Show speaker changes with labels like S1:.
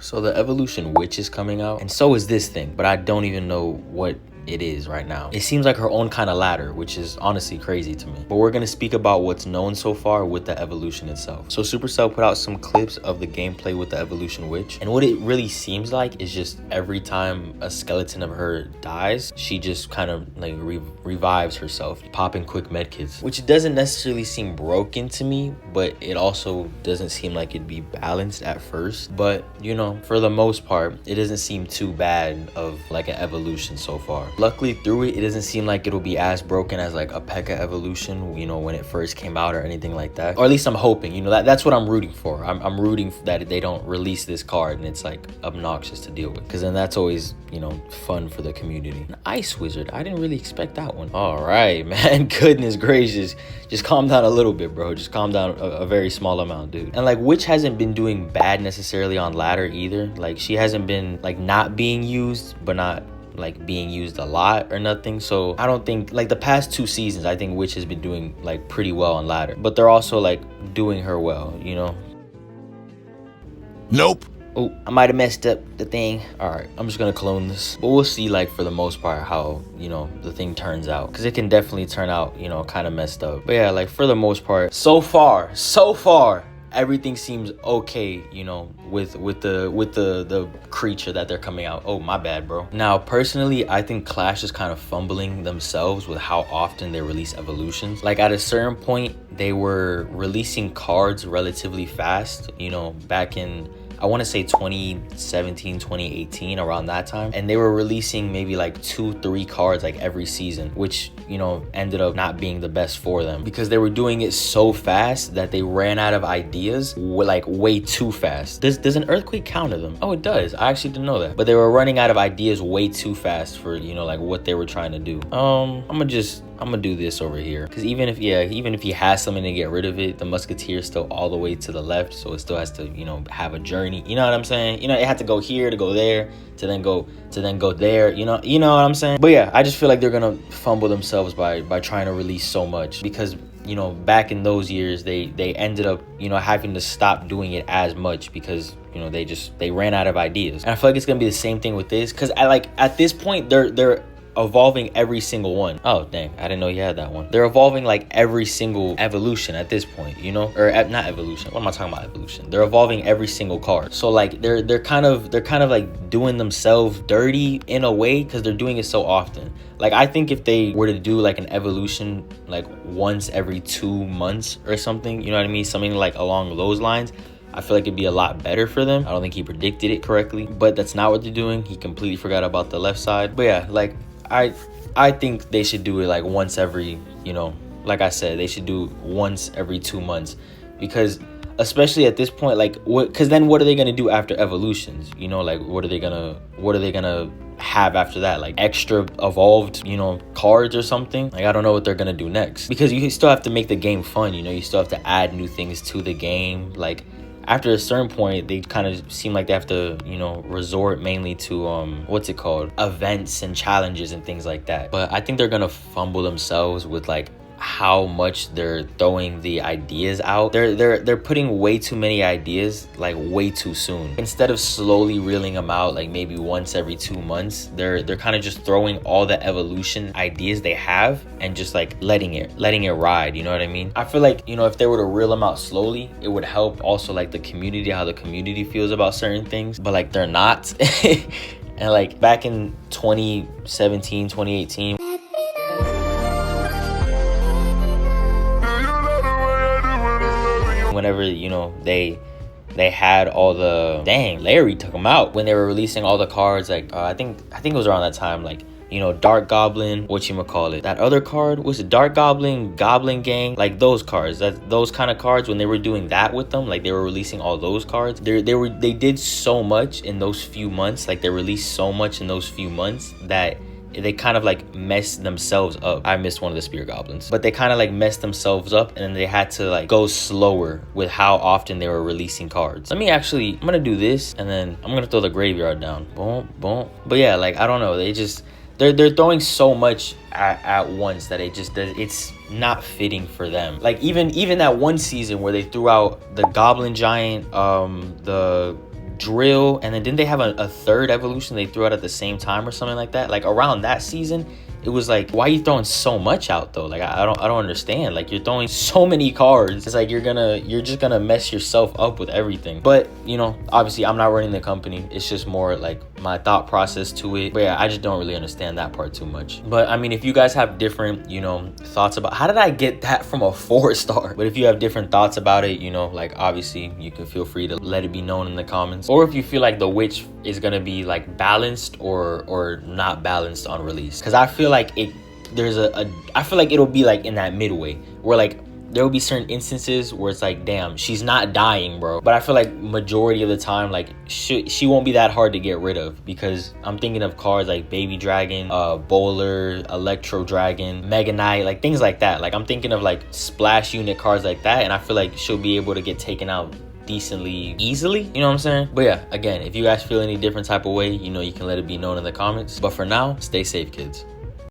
S1: So the evolution witch is coming out, and so is this thing, but I don't even know what it is right now. It seems like her own kind of ladder, which is honestly crazy to me. But we're gonna speak about what's known so far with the evolution itself. So Supercell put out some clips of the gameplay with the evolution witch, and what it really seems like is just every time a skeleton of her dies, she just kind of like revives herself, popping quick medkits, which doesn't necessarily seem broken to me, but it also doesn't seem like it'd be balanced at first. But you know, for the most part, it doesn't seem too bad of like an evolution so far. Luckily through it doesn't seem like it'll be as broken as like a P.E.K.K.A evolution, you know, when it first came out or anything like that. Or at least I'm hoping, you know, that's what I'm rooting for. I'm rooting that they don't release this card and it's like obnoxious to deal with, because then that's always, you know, fun for the community. An ice wizard, I didn't really expect that one. All right, man, goodness gracious. Just calm down a little bit, bro. Just calm down a very small amount, dude. And like Witch hasn't been doing bad necessarily on ladder either. Like she hasn't been like not being used, but not like being used a lot or nothing. So I don't think like the past 2 seasons, I think Witch has been doing like pretty well on ladder, but they're also like doing her well, you know.
S2: Nope.
S1: Oh, I might have messed up the thing. All right, I'm just gonna clone this, but we'll see like for the most part how, you know, the thing turns out, because it can definitely turn out, you know, kind of messed up. But yeah, like for the most part, so far everything seems okay, you know, with the creature that they're coming out. Oh, my bad, bro. Now personally, I think Clash is kind of fumbling themselves with how often they release evolutions. Like at a certain point, they were releasing cards relatively fast, you know, back in, I want to say 2017, 2018, around that time. And they were releasing maybe like 2-3 cards like every season, which, you know, ended up not being the best for them, because they were doing it so fast that they ran out of ideas like way too fast. Does an earthquake counter them? Oh, it does. I actually didn't know that. But they were running out of ideas way too fast for, you know, like what they were trying to do. I'm gonna do this over here, because even if he has something to get rid of it, the musketeer is still all the way to the left, so it still has to, you know, have a journey. You know what I'm saying? You know, it had to go here to go there to then go there. You know what I'm saying? But yeah, I just feel like they're gonna fumble themselves by trying to release so much, because, you know, back in those years they ended up, you know, having to stop doing it as much because, you know, they ran out of ideas. And I feel like it's gonna be the same thing with this, because at this point they're evolving every single one. Oh dang, I didn't know you had that one. They're evolving like every single evolution at this point, you know, or not evolution, what am I talking about? Evolution. They're evolving every single card. So like they're kind of like doing themselves dirty in a way, because they're doing it so often. Like I think if they were to do like an evolution like once every 2 months or something, you know what I mean, something like along those lines, I feel like it'd be a lot better for them. I don't think he predicted it correctly, but that's not what they're doing. He completely forgot about the left side. But yeah, like I think they should do it like once every, you know, like I said, they should do once every 2 months, because especially at this point, like because then what are they gonna do after evolutions? You know, like what are they gonna have after that? Like extra evolved, you know, cards or something? Like I don't know what they're gonna do next, because you still have to make the game fun, you know, you still have to add new things to the game. Like after a certain point, they kind of seem like they have to, you know, resort mainly to what's it called, events and challenges and things like that. But I think they're gonna fumble themselves with like how much they're throwing the ideas out. They're putting way too many ideas like way too soon. Instead of slowly reeling them out like maybe once every 2 months, they're kind of just throwing all the evolution ideas they have and just like letting it ride, you know what I mean? I feel like, you know, if they were to reel them out slowly, it would help also like the community, how the community feels about certain things, but like they're not. And like back in 2017, 2018, whenever, you know, they had all the, dang, Larry took them out when they were releasing all the cards. Like I think it was around that time, like, you know, Dark Goblin, whatchamacallit, that other card was it Dark Goblin Gang, like those cards, those kind of cards. When they were doing that with them, like they were releasing all those cards, they did so much in those few months, like they released so much in those few months that they kind of like messed themselves up. I missed one of the spear goblins, but they kind of like messed themselves up, and then they had to like go slower with how often they were releasing cards. I'm gonna do this, and then I'm gonna throw the graveyard down. Boom, boom. But yeah, like I don't know, they're throwing so much at once that it's not fitting for them. Like even that one season where they threw out the goblin giant, the Drill, and then didn't they have a third evolution they threw out at the same time or something like that? Like around that season, it was like, why are you throwing so much out though? Like I don't understand. Like you're throwing so many cards. It's like you're just gonna mess yourself up with everything. But you know, obviously I'm not running the company. It's just more like my thought process to it. But yeah, I just don't really understand that part too much. But I mean, if you guys have different, you know, thoughts about how did I get that from a 4-star? But if you have different thoughts about it, you know, like obviously you can feel free to let it be known in the comments. Or if you feel like the witch is gonna be like balanced or not balanced on release, because I feel like I feel like it'll be like in that midway where like there will be certain instances where it's like, damn, she's not dying, bro. But I feel like majority of the time, like she won't be that hard to get rid of, because I'm thinking of cards like Baby Dragon, Bowler, Electro Dragon, Mega Knight, like things like that. Like I'm thinking of like splash unit cards like that, and I feel like she'll be able to get taken out decently easily, you know what I'm saying? But yeah, again, if you guys feel any different type of way, you know, you can let it be known in the comments. But for now, stay safe, kids.